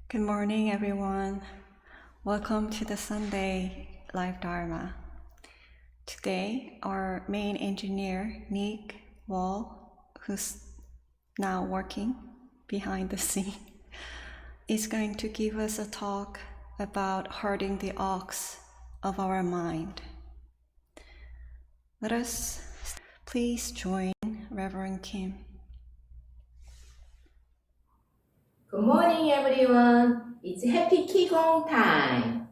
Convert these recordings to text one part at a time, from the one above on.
Good morning, everyone. Welcome to the Sunday Live Dharma. Today, our main engineer, Nick Wall, who's now working behind the scene, is going to give us a talk about herding the ox of our mind. Let us please join Reverend Kim. Good morning, everyone. It's happy Qi Gong time.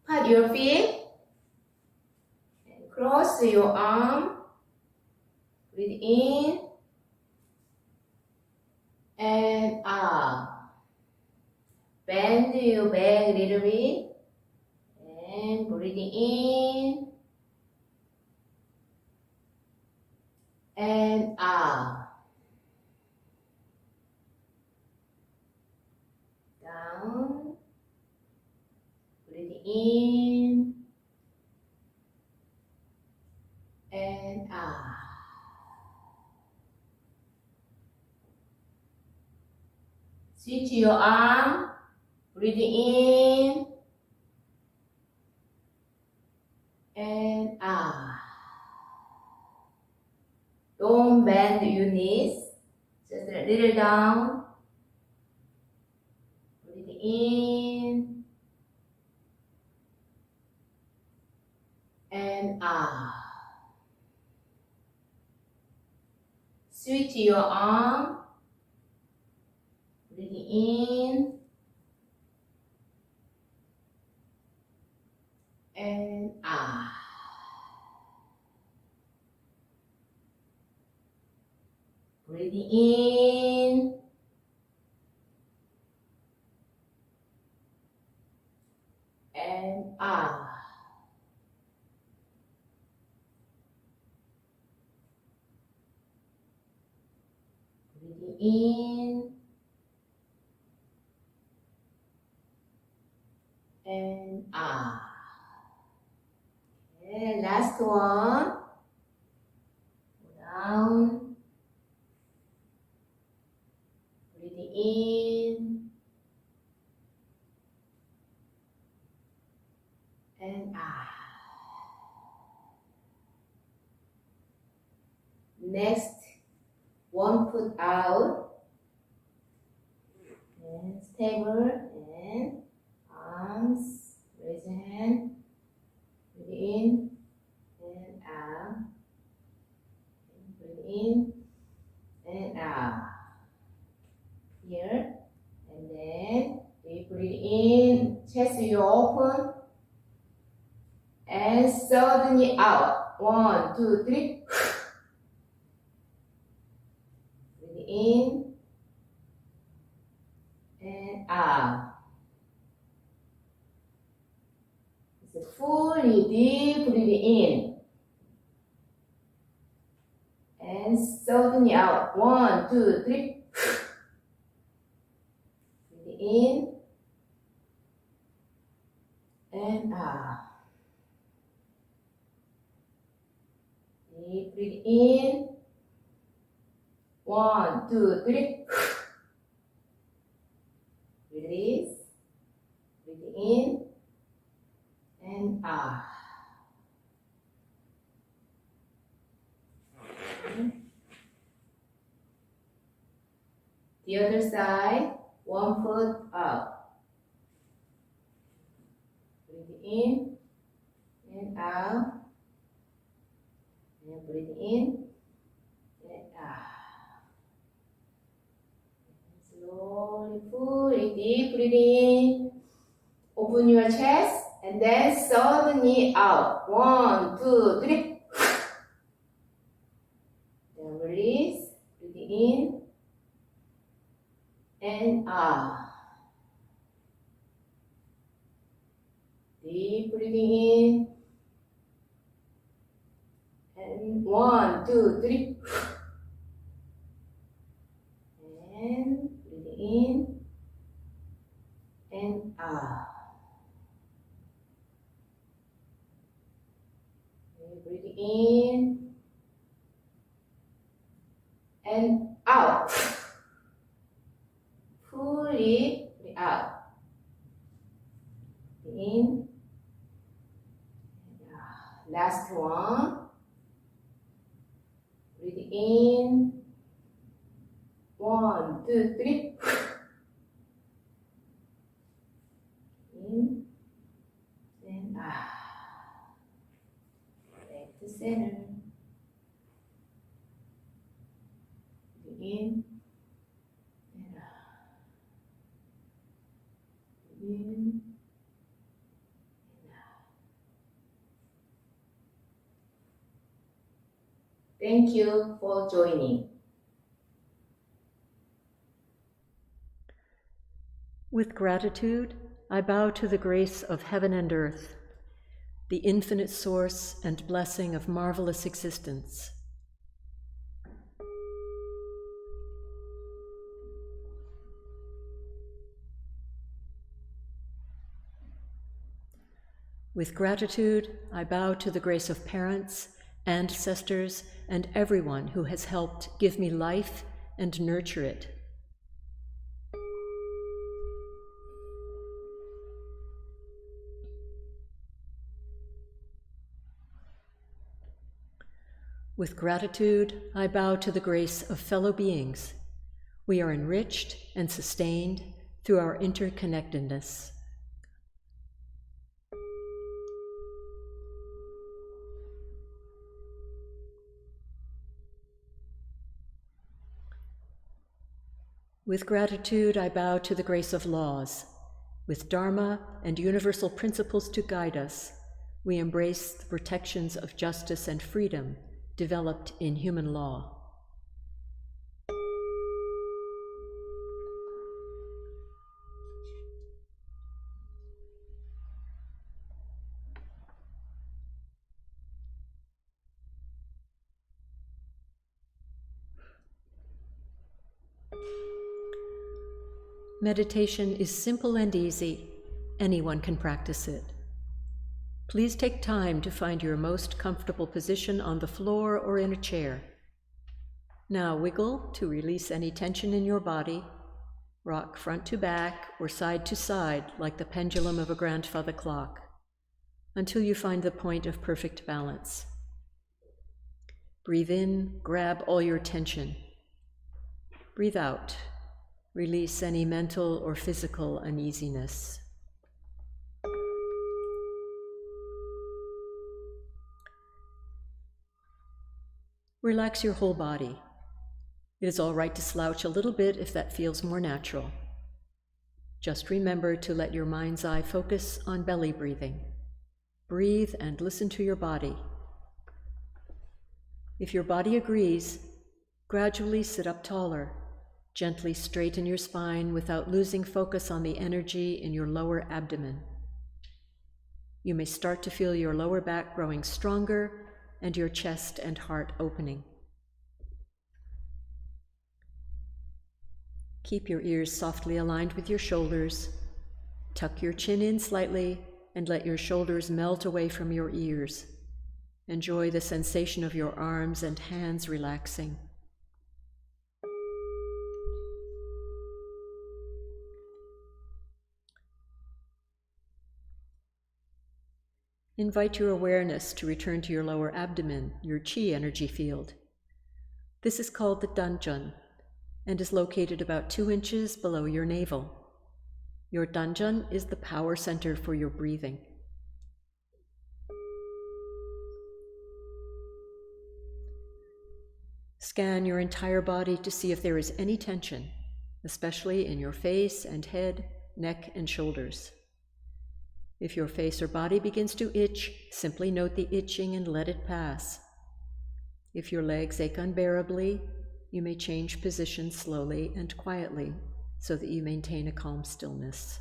Pat your feet and cross your arm. Breathe in and out. Bend your back a little bit and breathe in and out. Down. Breathe in and out. Switch your arm. Breathe in and out. Don't bend your knees. Just a little down. Breathe in and out. Switch your arm. Breathe in and out. Breathe in and out. Breathe in and out. Okay, last one. Down. Breathe in and out. Next, one foot out and stable and arms, raise your hand, breathe in and out, breathe in and out. Here, and then we breathe in, chest you open, and suddenly out. 1, 2, 3. Breathe in and out. It's a fully deep breathe in. And suddenly out. 1, 2, 3. Breathe in and out. Deep breathe in. 1, 2, 3. Release. Breathe in and out. The other side, 1 foot up. Breathe in and out. And breathe in and out. Slowly, fully, deep breathe in. Open your chest and then suddenly out. 1, 2, 3. Then release. Breathe in and out. Deep breathing in. And 1, 2, 3. And breathe in and out. Breathe in and out. Fully breathe out. In and out. Last one. Breathe in. 1, 2, 3. In and out. Back to center. Breathe in Thank you for joining. With gratitude, I bow to the grace of heaven and earth, the infinite source and blessing of marvelous existence. With gratitude, I bow to the grace of parents, ancestors, and everyone who has helped give me life and nurture it. With gratitude, I bow to the grace of fellow beings. We are enriched and sustained through our interconnectedness. With gratitude, I bow to the grace of laws. With Dharma and universal principles to guide us, we embrace the protections of justice and freedom developed in human law. Meditation is simple and easy. Anyone can practice it. Please take time to find your most comfortable position on the floor or in a chair. Now wiggle to release any tension in your body. Rock front to back or side to side like the pendulum of a grandfather clock until you find the point of perfect balance. Breathe in, grab all your tension. Breathe out. Release any mental or physical uneasiness. Relax your whole body. It is all right to slouch a little bit if that feels more natural. Just remember to let your mind's eye focus on belly breathing. Breathe and listen to your body. If your body agrees, gradually sit up taller. Gently straighten your spine without losing focus on the energy in your lower abdomen. You may start to feel your lower back growing stronger and your chest and heart opening. Keep your ears softly aligned with your shoulders. Tuck your chin in slightly and let your shoulders melt away from your ears. Enjoy the sensation of your arms and hands relaxing. Invite your awareness to return to your lower abdomen, your Qi energy field. This is called the Danjun and is located about 2 inches below your navel. Your Danjun is the power center for your breathing. Scan your entire body to see if there is any tension, especially in your face and head, neck and shoulders. If your face or body begins to itch, simply note the itching and let it pass. If your legs ache unbearably, you may change position slowly and quietly so that you maintain a calm stillness.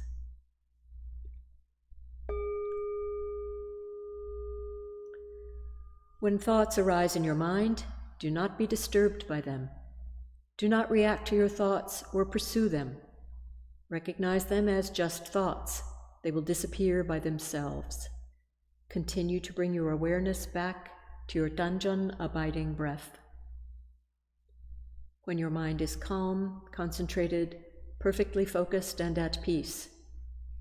When thoughts arise in your mind, do not be disturbed by them. Do not react to your thoughts or pursue them. Recognize them as just thoughts. They will disappear by themselves. Continue to bring your awareness back to your Danjun abiding breath. When your mind is calm, concentrated, perfectly focused, and at peace,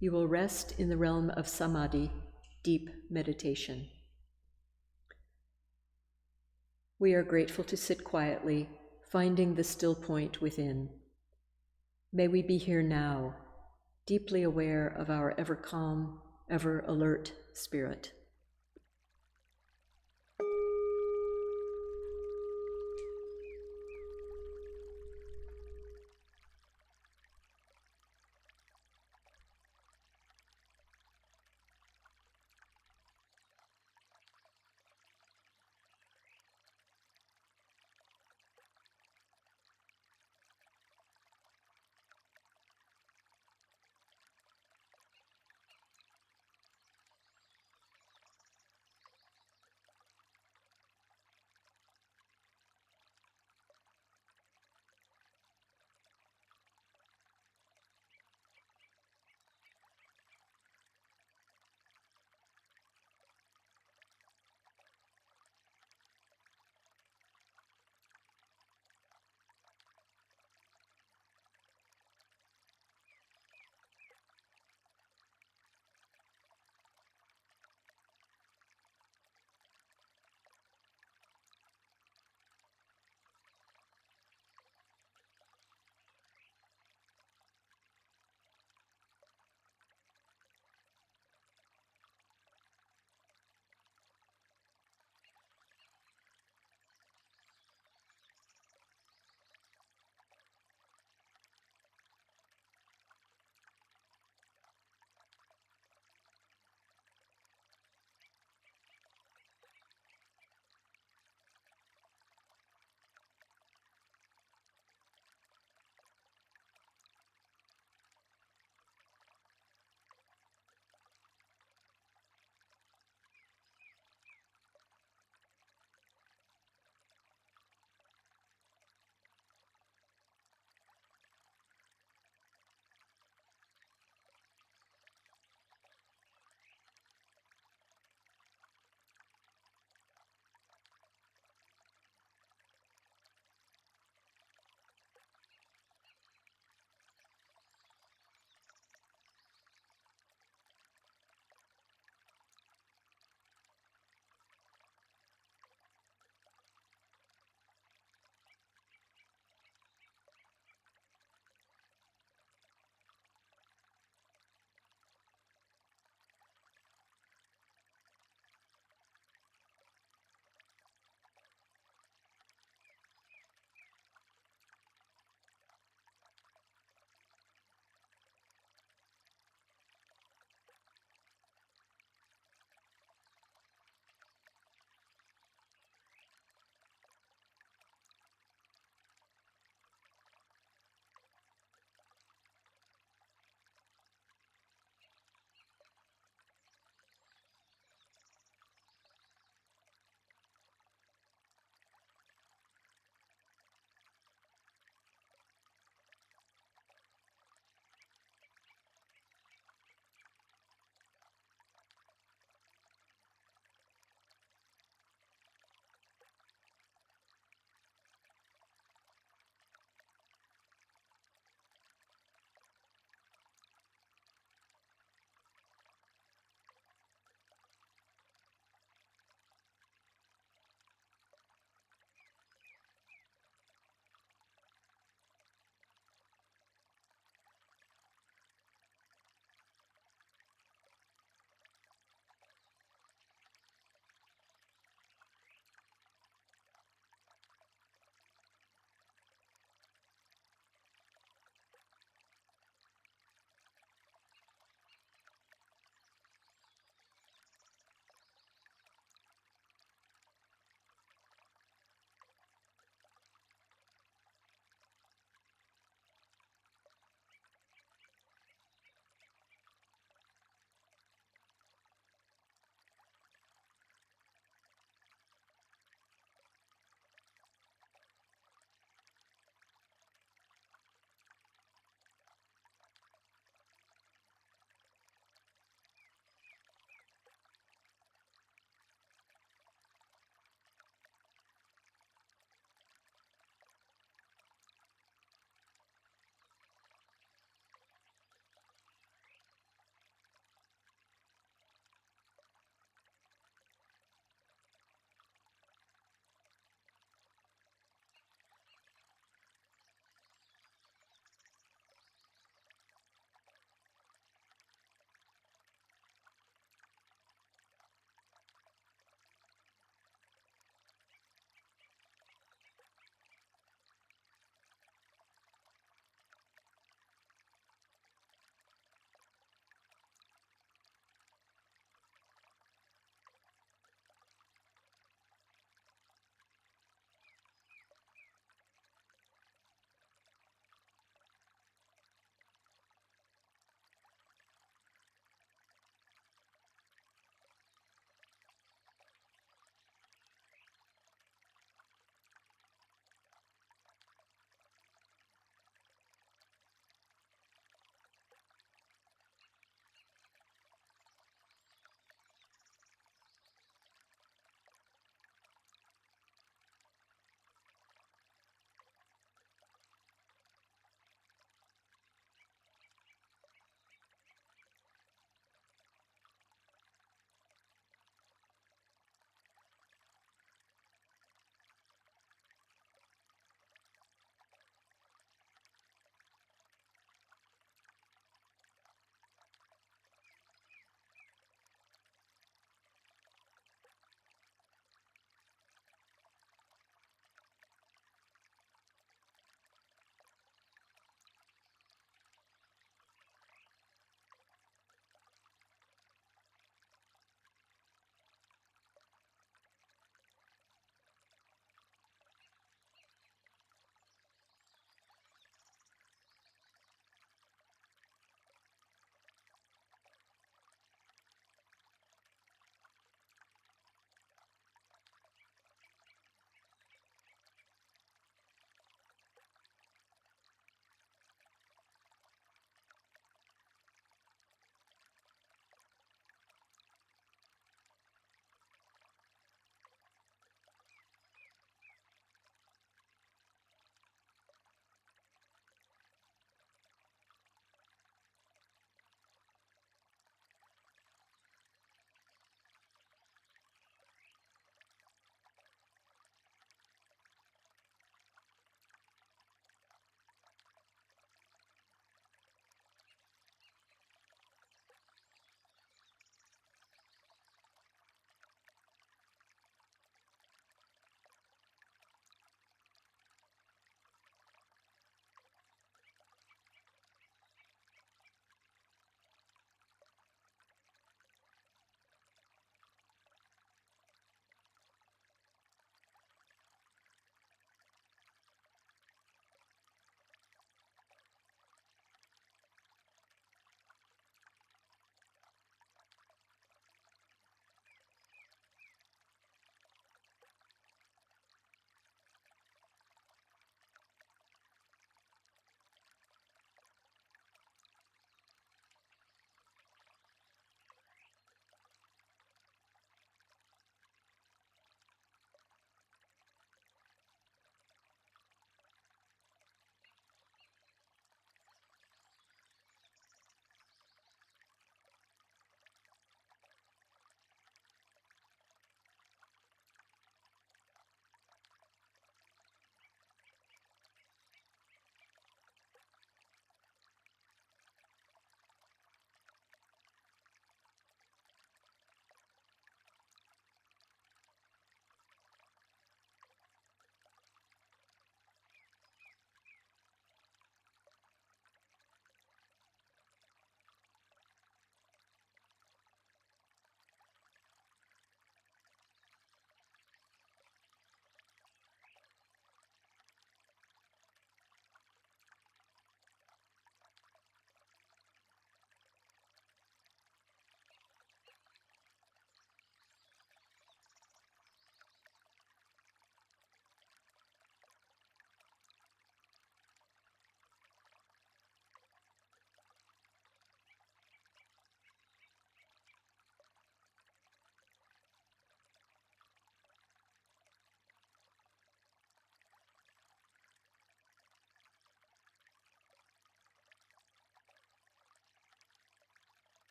you will rest in the realm of samadhi, deep meditation. We are grateful to sit quietly, finding the still point within. May we be here now, deeply aware of our ever calm, ever alert spirit.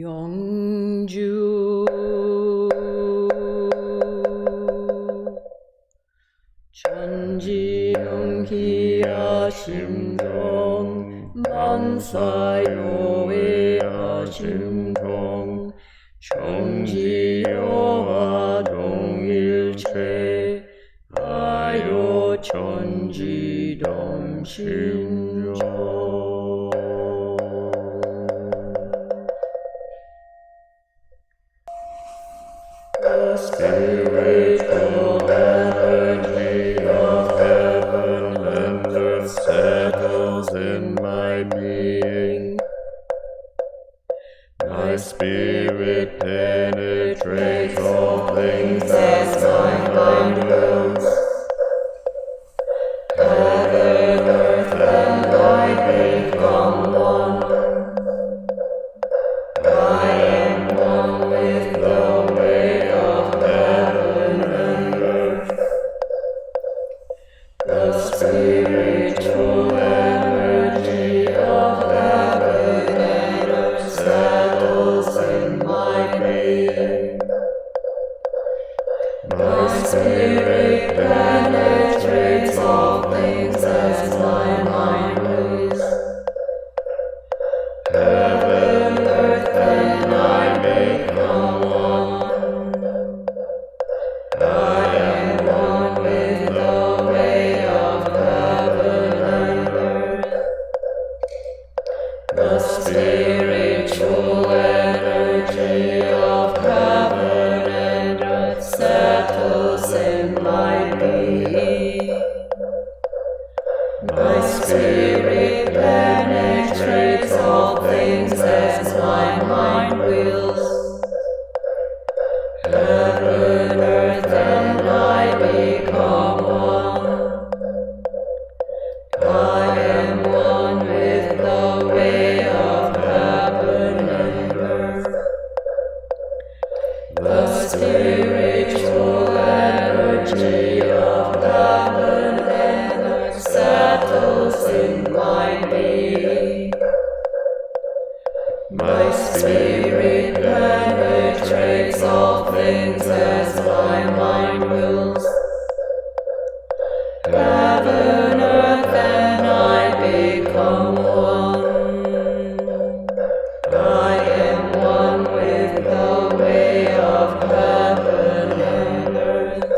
영주 천지영기하심정 만사요해하심정 정지여와 동일체 아요 천지dom심정 The spiritual energy of heaven and earth settles in my being. My spirit penetrates all things as my mind wills. Heaven, earth, and I become one. I am one with the way of heaven and earth. The spiritual energy of heaven and earth settles in my being. My spirit penetrates all things as my mind wills. Heaven, earth, and I become one. I am one with the way of heaven and earth. The spiritual energy of heaven and earth settles in my being. My spirit penetrates all things as my mind wills. Heaven, earth, and I become one. I am one with the way of heaven and earth. The spiritual energy of heaven and earth settles in my being. My spirit penetrates all things as my mind wills. Heaven, earth, and I become one. I am one with the way of heaven and earth.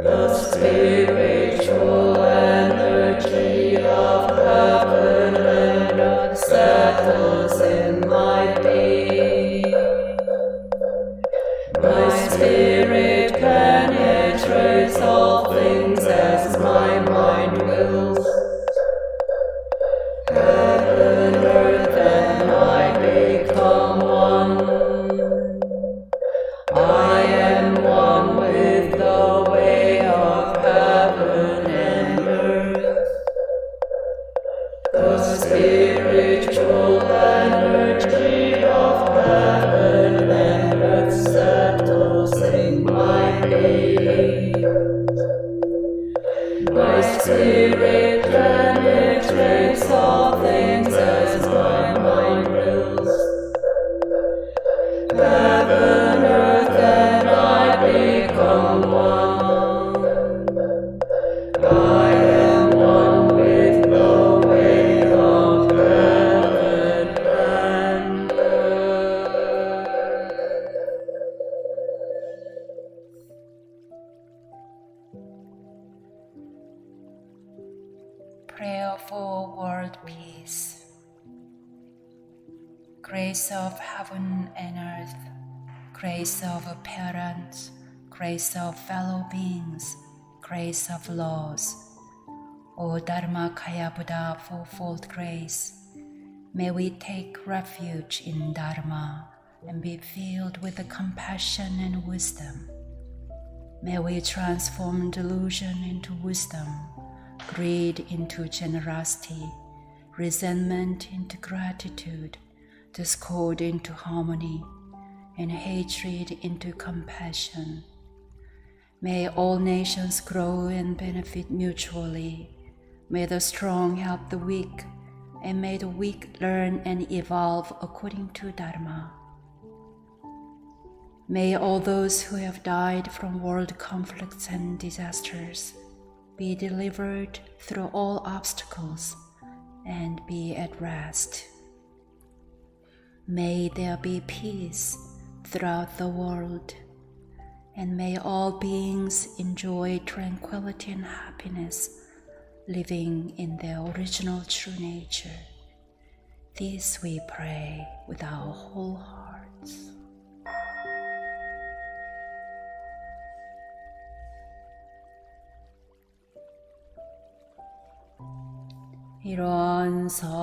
The spiritual energy of heaven and earth settles in my being. My spirit penetrates all things as my mind wills. Heaven, earth, and I become one. I am one with the way of heaven and earth. The spiritual energy of heaven and earth settles in my being. My spirit penetrates all things as my mind wills. Heaven, earth, and I become one. I am one with the way of heaven and earth. Prayer for world peace. Grace of heaven and earth, grace of parents, grace of fellow beings, grace of laws. O Dharmakaya fourfold grace, may we take refuge in Dharma and be filled with the compassion and wisdom. May we transform delusion into wisdom, greed into generosity, resentment into gratitude, discord into harmony, and hatred into compassion. May all nations grow and benefit mutually. May the strong help the weak, and may the weak learn and evolve according to Dharma. May all those who have died from world conflicts and disasters be delivered through all obstacles and be at rest. May there be peace throughout the world, and may all beings enjoy tranquility and happiness, living in their original true nature. This we pray with our whole hearts. 이런 성발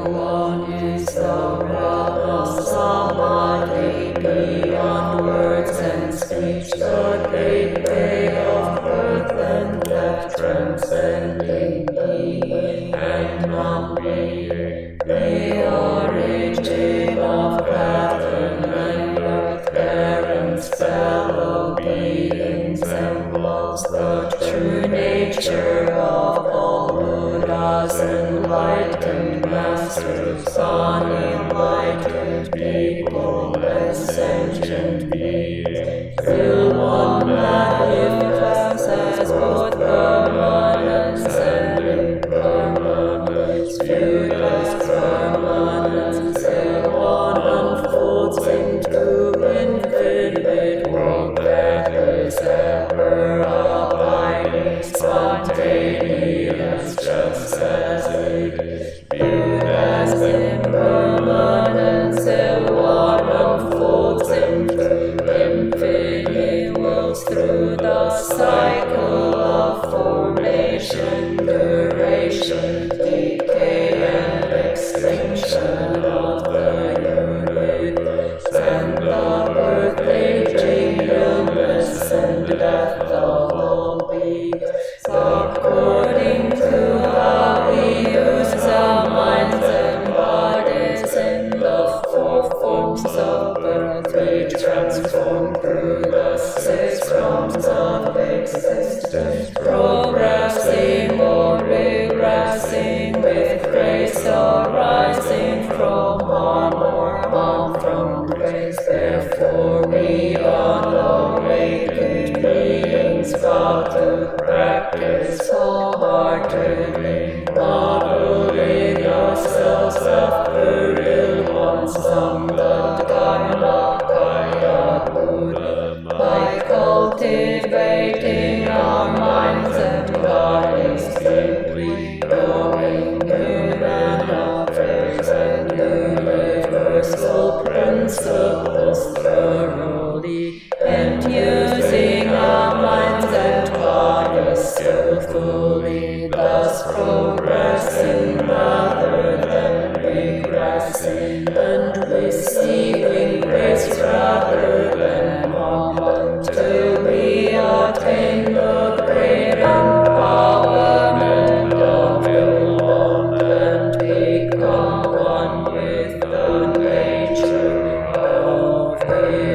One is the rock of samadhi beyond words and speech, the gateway of birth and death, transcending being and non-being, the origin of heaven and earth, parents, fellow beings, emblems the true nature of all Buddhas, enlightened masters, unenlightened people, and sentient beings, till one manifests as both permanence and impermanence, viewed as permanence, till one unfolds into infinite world that is ever abiding, spontaneous, just as it is, viewed as impermanence, till one unfolds into infinite worlds through the cycle of formation, duration, decay, and extinction of the universe, and the birth, aging, illness, and death of all beings, according to how we use our minds and bodies in the four forms of birth, we transform through the 6 realms of existence, progressing or regressing, with grace arising from harm or harm from grace. Therefore we unawakened beings vow to practice wholeheartedly, modeling ourselves after real ones, Sangha, Dharmakaya, Buddha, by cultivating our minds and bodies deeply, knowing human affairs and universal principles thoroughly, and using our minds and bodies skillfully, thus progressing rather than regressing, and receiving grace rather than harm, until we attain the great empowerment of Ilon and become one with the nature of Ilon.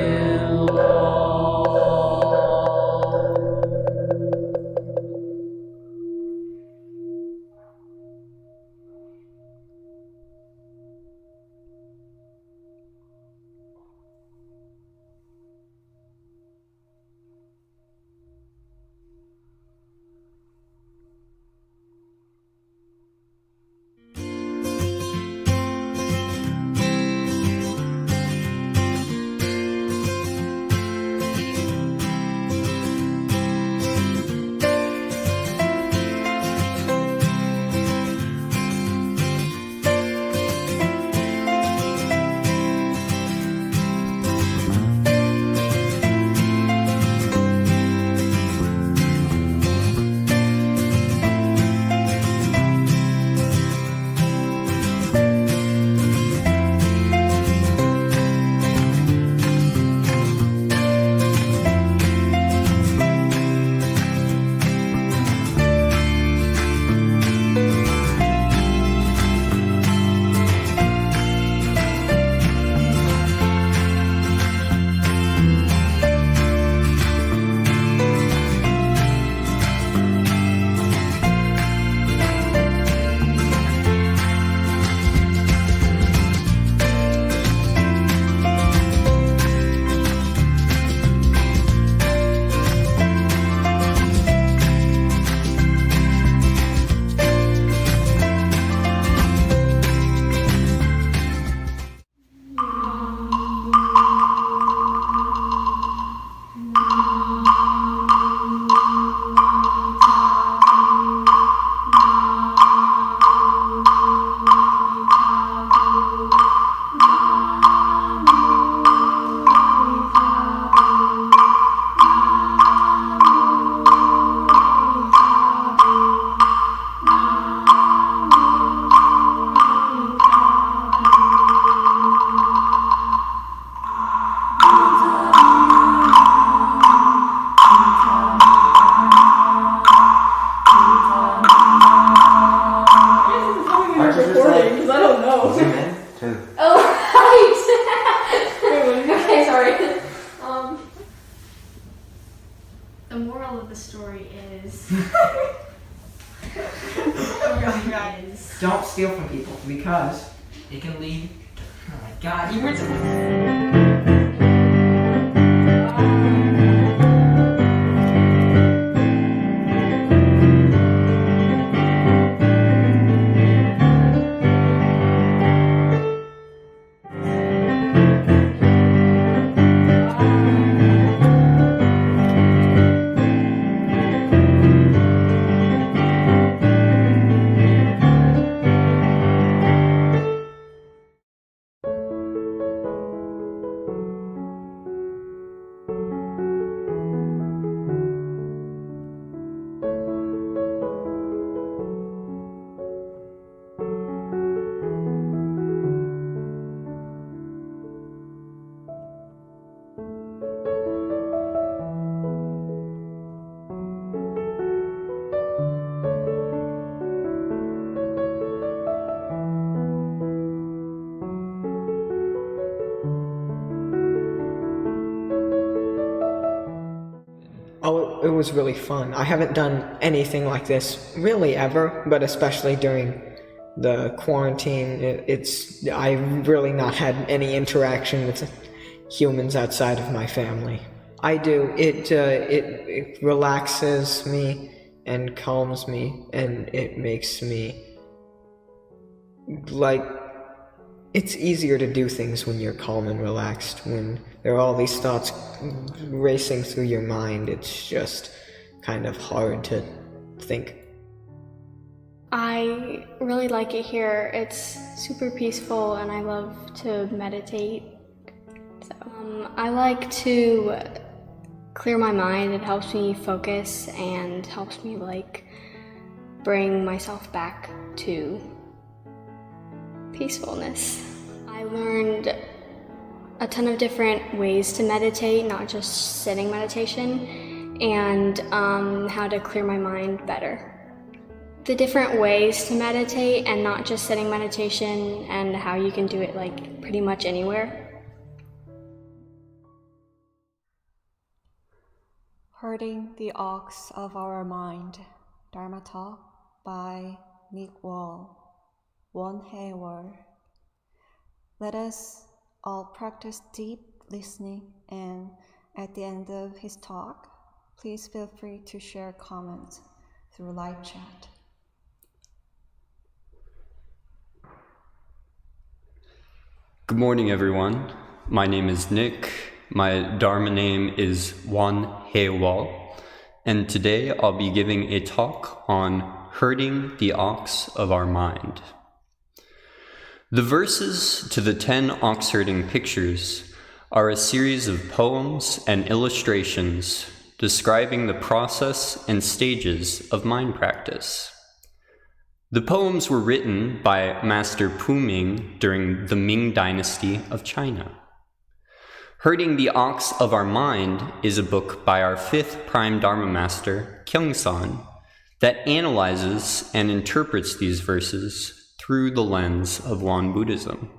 Okay, sorry. The moral of the story is Don't steal from people because it can lead. Oh my God, you were. Oh, it was really fun. I haven't done anything like this really ever, but especially during the quarantine, I've really not had any interaction with humans outside of my family. I do. It relaxes me and calms me, and it makes me it's easier to do things when you're calm and relaxed. When there are all these thoughts racing through your mind, it's just kind of hard to think. I really like it here. It's super peaceful and I love to meditate. I like to clear my mind. It helps me focus and helps me bring myself back to peacefulness. I learned a ton of different ways to meditate, not just sitting meditation, and how to clear my mind better. The different ways to meditate and not just sitting meditation, and how you can do it pretty much anywhere. Herding the Ox of Our Mind, Dharma Talk by Nick Wall, wontempleNC. Let us all practice deep listening, and at the end of his talk, please feel free to share comments through live chat. Good morning, everyone. My name is Nick. My Dharma name is wontempleNC, and today I'll be giving a talk on herding the ox of our mind. The verses to the 10 ox herding pictures are a series of poems and illustrations describing the process and stages of mind practice. The poems were written by Master Pu Ming during the Ming Dynasty of China. Herding the Ox of Our Mind is a book by our 5th Prime Dharma Master, Kyung-san, that analyzes and interprets these verses through the lens of Won Buddhism.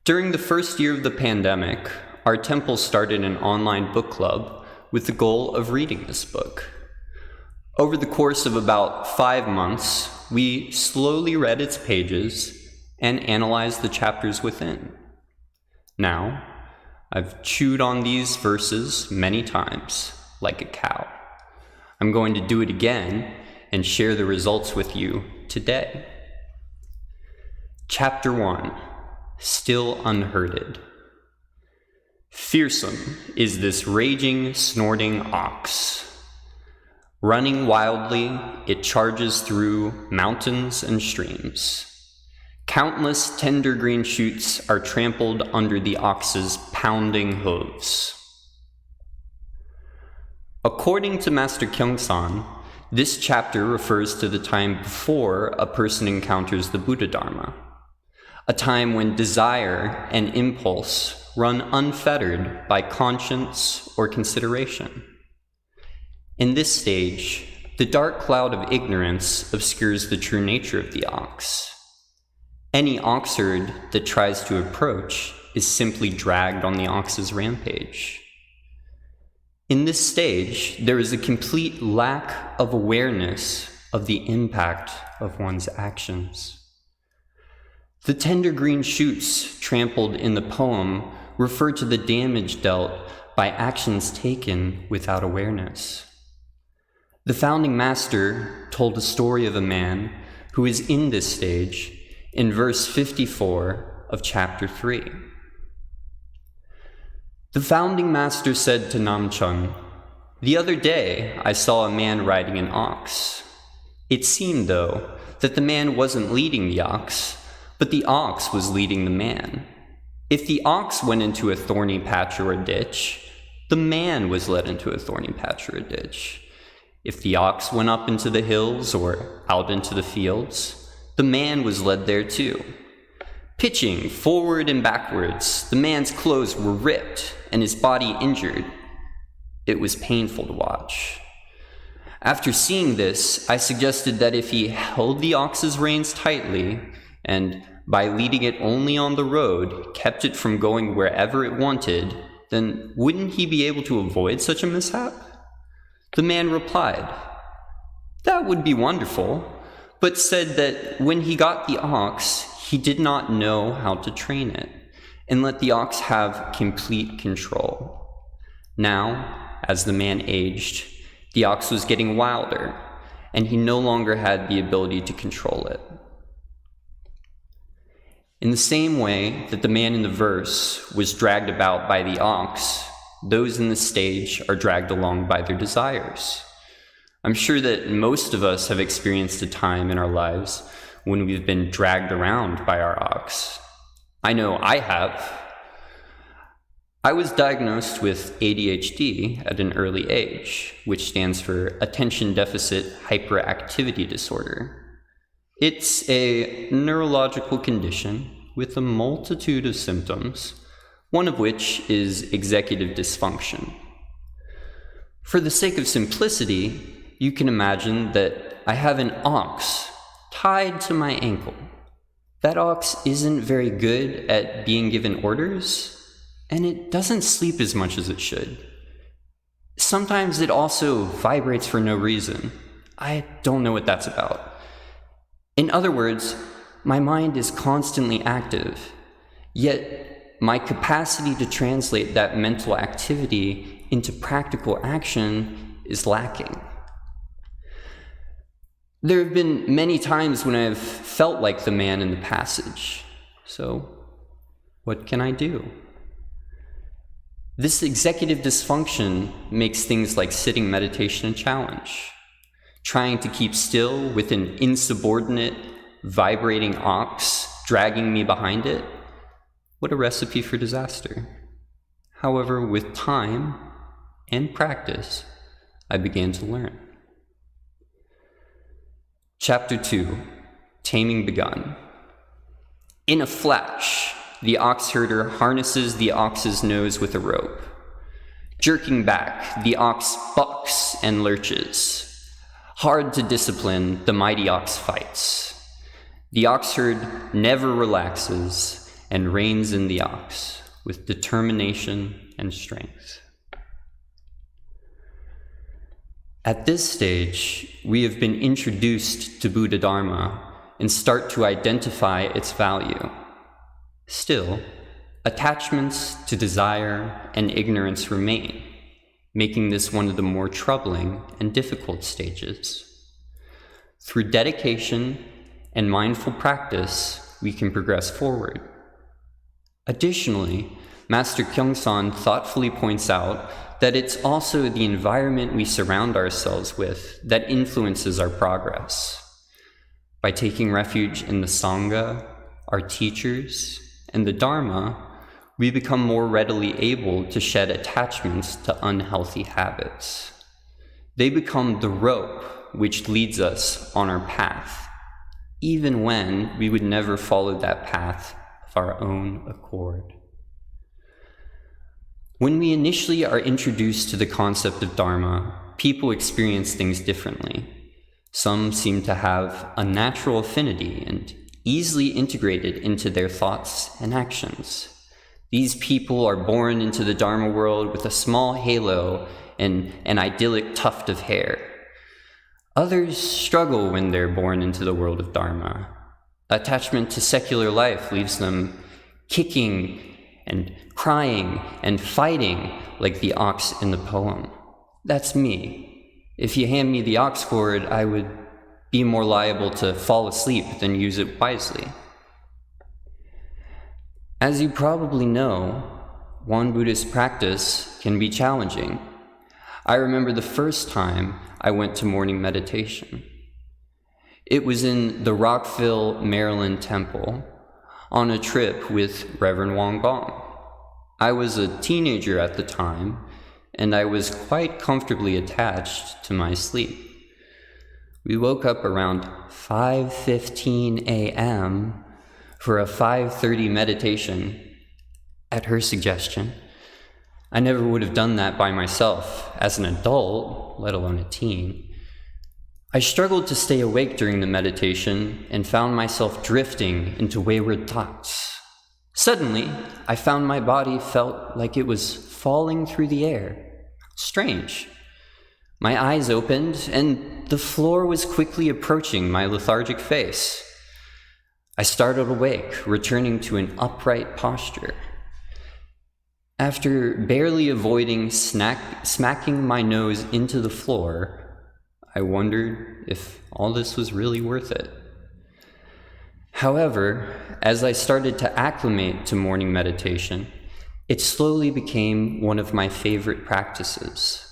During the first year of the pandemic, our temple started an online book club with the goal of reading this book. Over the course of about 5 months, we slowly read its pages and analyzed the chapters within. Now, I've chewed on these verses many times, like a cow. I'm going to do it again and share the results with you today. Chapter 1, Still Unherded. Fearsome is this raging, snorting ox. Running wildly, it charges through mountains and streams. Countless tender green shoots are trampled under the ox's pounding hooves. According to Master Kyung-san, this chapter refers to the time before a person encounters the Buddha Dharma, a time when desire and impulse run unfettered by conscience or consideration. In this stage, the dark cloud of ignorance obscures the true nature of the ox. Any ox herd that tries to approach is simply dragged on the ox's rampage. In this stage, there is a complete lack of awareness of the impact of one's actions. The tender green shoots trampled in the poem refer to the damage dealt by actions taken without awareness. The founding master told a story of a man who is in this stage in verse 54 of chapter 3. The founding master said to Namchung, "The other day I saw a man riding an ox. It seemed, though, that the man wasn't leading the ox, but the ox was leading the man. If the ox went into a thorny patch or a ditch, the man was led into a thorny patch or a ditch. If the ox went up into the hills or out into the fields, the man was led there too. Pitching forward and backwards, the man's clothes were ripped and his body injured. It was painful to watch. After seeing this, I suggested that if he held the ox's reins tightly and, by leading it only on the road, kept it from going wherever it wanted, then wouldn't he be able to avoid such a mishap?" The man replied, "That would be wonderful," but said that when he got the ox, he did not know how to train it and let the ox have complete control. Now, as the man aged, the ox was getting wilder, and he no longer had the ability to control it. In the same way that the man in the verse was dragged about by the ox, those in the stage are dragged along by their desires. I'm sure that most of us have experienced a time in our lives when we've been dragged around by our ox. I know I have. I was diagnosed with ADHD at an early age, which stands for Attention Deficit Hyperactivity Disorder. It's a neurological condition with a multitude of symptoms, one of which is executive dysfunction. For the sake of simplicity, you can imagine that I have an ox tied to my ankle. That ox isn't very good at being given orders, and it doesn't sleep as much as it should. Sometimes it also vibrates for no reason. I don't know what that's about. In other words, my mind is constantly active, yet my capacity to translate that mental activity into practical action is lacking. There have been many times when I've felt like the man in the passage. So, what can I do? This executive dysfunction makes things like sitting meditation a challenge. Trying to keep still with an insubordinate, vibrating ox dragging me behind it? What a recipe for disaster. However, with time and practice, I began to learn. Chapter 2, Taming Begun. In a flash, the ox herder harnesses the ox's nose with a rope. Jerking back, the ox bucks and lurches. Hard to discipline, the mighty ox fights. The ox herd never relaxes and reins in the ox with determination and strength. At this stage, we have been introduced to Buddha Dharma and start to identify its value. Still, attachments to desire and ignorance remain, making this one of the more troubling and difficult stages. Through dedication and mindful practice, we can progress forward. Additionally, Master Kyungssan thoughtfully points out that it's also the environment we surround ourselves with that influences our progress. By taking refuge in the Sangha, our teachers, and the Dharma, we become more readily able to shed attachments to unhealthy habits. They become the rope which leads us on our path, even when we would never follow that path of our own accord. When we initially are introduced to the concept of Dharma, people experience things differently. Some seem to have a natural affinity and easily integrated into their thoughts and actions. These people are born into the Dharma world with a small halo and an idyllic tuft of hair. Others struggle when they're born into the world of Dharma. Attachment to secular life leaves them kicking and crying and fighting like the ox in the poem. That's me. If you hand me the ox gourd, I would be more liable to fall asleep than use it wisely. As you probably know, Won Buddhist practice can be challenging. I remember the first time I went to morning meditation. It was in the Rockville, Maryland temple on a trip with Reverend Qi Gong. I was a teenager at the time, and I was quite comfortably attached to my sleep. We woke up around 5:15 a.m. for a 5:30 meditation at her suggestion. I never would have done that by myself as an adult, let alone a teen. I struggled to stay awake during the meditation and found myself drifting into wayward thoughts. Suddenly, I found my body felt like it was falling through the air. Strange. My eyes opened, and the floor was quickly approaching my lethargic face. I started awake, returning to an upright posture. After barely avoiding smacking my nose into the floor, I wondered if all this was really worth it. However, as I started to acclimate to morning meditation, it slowly became one of my favorite practices.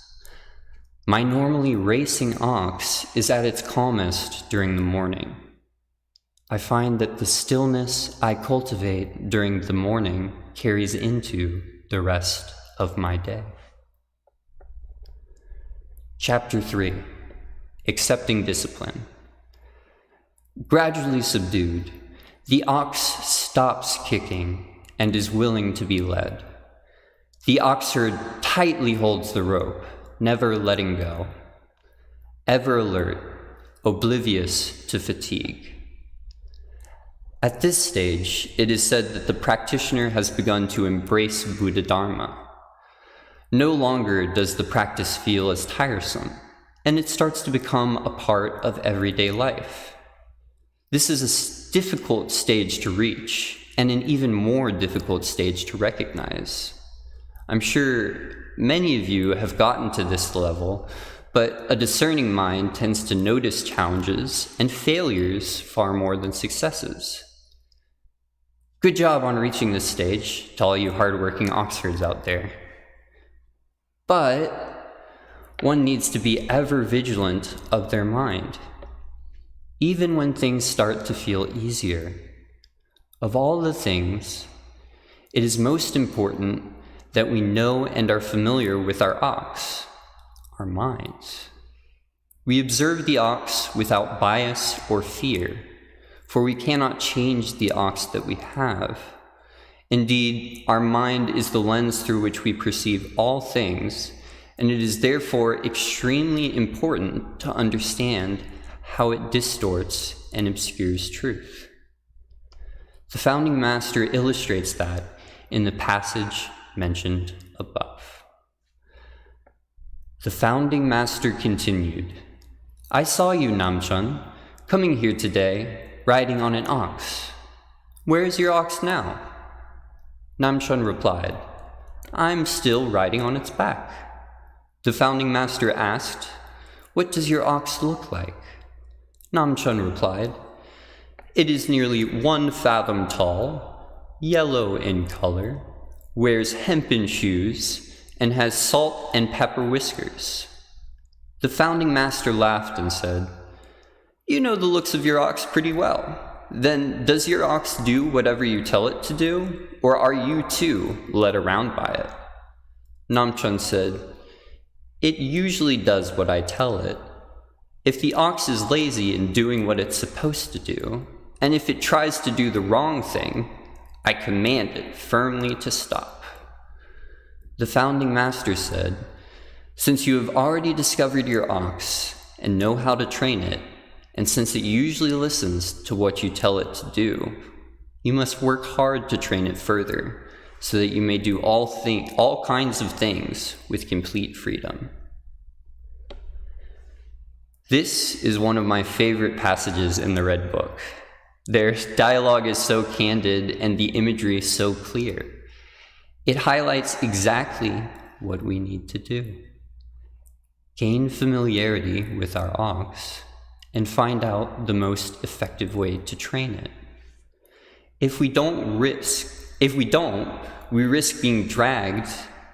My normally racing ox is at its calmest during the morning. I find that the stillness I cultivate during the morning carries into the rest of my day. Chapter 3. Accepting discipline. Gradually subdued, the ox stops kicking and is willing to be led. The ox herd tightly holds the rope, never letting go, ever alert, oblivious to fatigue. At this stage, it is said that the practitioner has begun to embrace Buddha Dharma. No longer does the practice feel as tiresome, and it starts to become a part of everyday life. This is a difficult stage to reach, and an even more difficult stage to recognize. I'm sure many of you have gotten to this level, but a discerning mind tends to notice challenges and failures far more than successes. Good job on reaching this stage to all you hardworking oxherds out there. But one needs to be ever vigilant of their mind, even when things start to feel easier. Of all the things, it is most important that we know and are familiar with our ox, our minds. We observe the ox without bias or fear, for we cannot change the ox that we have. Indeed, our mind is the lens through which we perceive all things, and it is therefore extremely important to understand how it distorts and obscures truth. The founding master illustrates that in the passage mentioned above. The founding master continued, "I saw you, Namchun, coming here today, riding on an ox. Where is your ox now?" Namchun replied, "I'm still riding on its back." The founding master asked, "What does your ox look like?" Namchun replied, "It is nearly 1 fathom tall, yellow in color, wears hempen shoes, and has salt and pepper whiskers." The founding master laughed and said, "You know the looks of your ox pretty well. Then does your ox do whatever you tell it to do, or are you too led around by it?" Namchun said, "It usually does what I tell it. If the ox is lazy in doing what it's supposed to do, and if it tries to do the wrong thing, I command it firmly to stop." The founding master said, "Since you have already discovered your ox and know how to train it, and since it usually listens to what you tell it to do, you must work hard to train it further, so that you may do all kinds of things with complete freedom. This is one of my favorite passages in the Red Book. Their dialogue is so candid and the imagery so clear. It highlights exactly what we need to do. Gain familiarity with our ox and find out the most effective way to train it. If we don't, we risk being dragged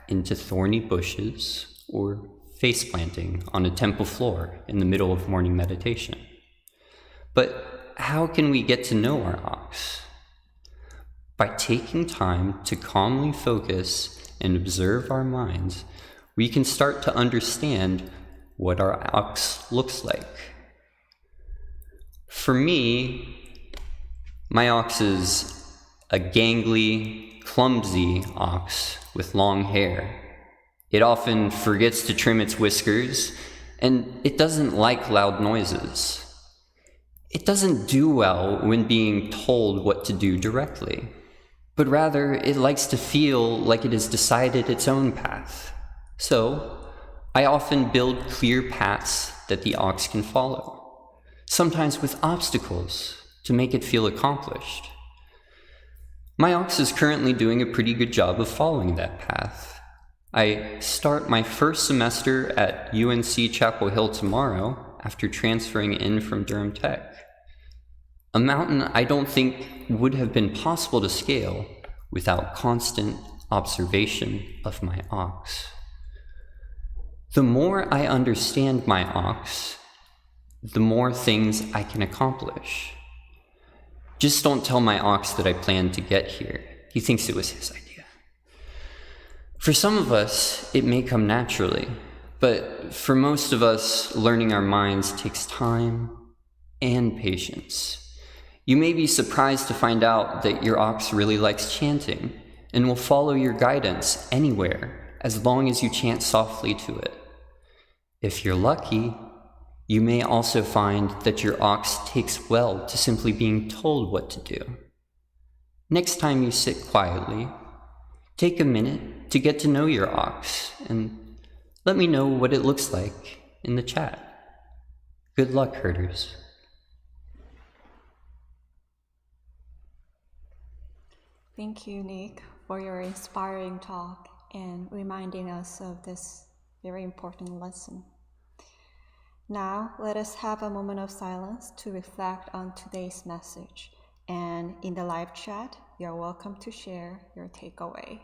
into thorny bushes or face planting on a temple floor in the middle of morning meditation. But how can we get to know our ox? By taking time to calmly focus and observe our minds, we can start to understand what our ox looks like. For me, my ox is a gangly, clumsy ox with long hair. It often forgets to trim its whiskers, and it doesn't like loud noises. It doesn't do well when being told what to do directly, but rather it likes to feel like it has decided its own path. So, I often build clear paths that the ox can follow, sometimes with obstacles to make it feel accomplished. My ox is currently doing a pretty good job of following that path. I start my first semester at UNC Chapel Hill tomorrow after transferring in from Durham Tech, a mountain I don't think would have been possible to scale without constant observation of my ox. The more I understand my ox, the more things I can accomplish. Just don't tell my ox that I planned to get here. He thinks it was his idea. For some of us, it may come naturally, but for most of us, learning our minds takes time and patience. You may be surprised to find out that your ox really likes chanting and will follow your guidance anywhere as long as you chant softly to it. If you're lucky, you may also find that your ox takes well to simply being told what to do. Next time you sit quietly, take a minute to get to know your ox and let me know what it looks like in the chat. Good luck, herders. Thank you, Nick, for your inspiring talk and reminding us of this very important lesson. Now, let us have a moment of silence to reflect on today's message. And in the live chat, you're welcome to share your takeaway.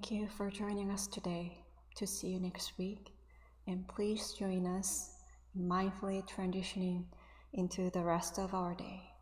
Thank you for joining us today. To see you next week, and please join us in mindfully transitioning into the rest of our day.